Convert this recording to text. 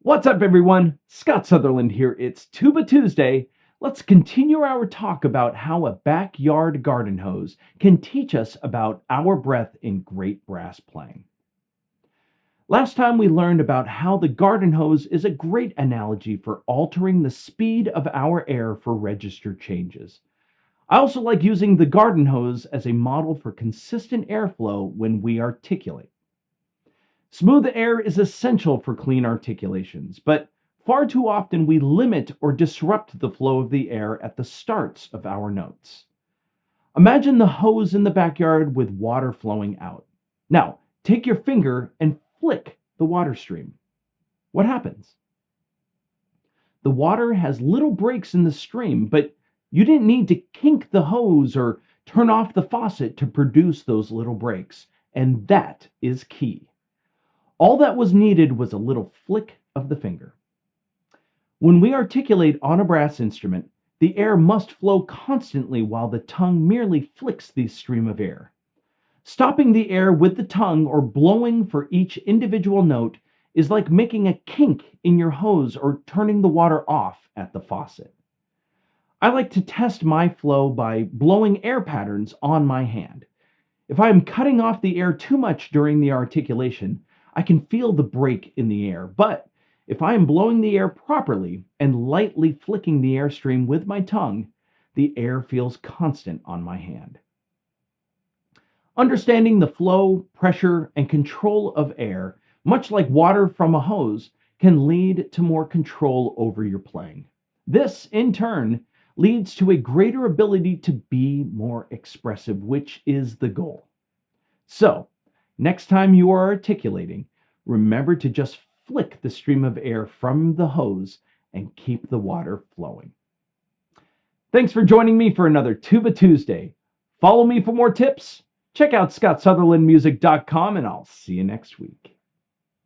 What's up, everyone? Scott Sutherland here. It's Tuba Tuesday. Let's continue our talk about how a backyard garden hose can teach us about our breath in great brass playing. Last time we learned about how the garden hose is a great analogy for altering the speed of our air for register changes. I also like using the garden hose as a model for consistent airflow when we articulate. Smooth air is essential for clean articulations, but far too often we limit or disrupt the flow of the air at the starts of our notes. Imagine the hose in the backyard with water flowing out. Now, take your finger and flick the water stream. What happens? The water has little breaks in the stream, but you didn't need to kink the hose or turn off the faucet to produce those little breaks, and that is key. All that was needed was a little flick of the finger. When we articulate on a brass instrument, the air must flow constantly while the tongue merely flicks the stream of air. Stopping the air with the tongue or blowing for each individual note is like making a kink in your hose or turning the water off at the faucet. I like to test my flow by blowing air patterns on my hand. If I am cutting off the air too much during the articulation, I can feel the break in the air, but if I am blowing the air properly and lightly flicking the airstream with my tongue, the air feels constant on my hand. Understanding the flow, pressure, and control of air, much like water from a hose, can lead to more control over your playing. This, in turn, leads to a greater ability to be more expressive, which is the goal. So, next time you are articulating, remember to just flick the stream of air from the hose and keep the water flowing. Thanks for joining me for another Tuba Tuesday. Follow me for more tips. Check out scottsutherlandmusic.com, and I'll see you next week.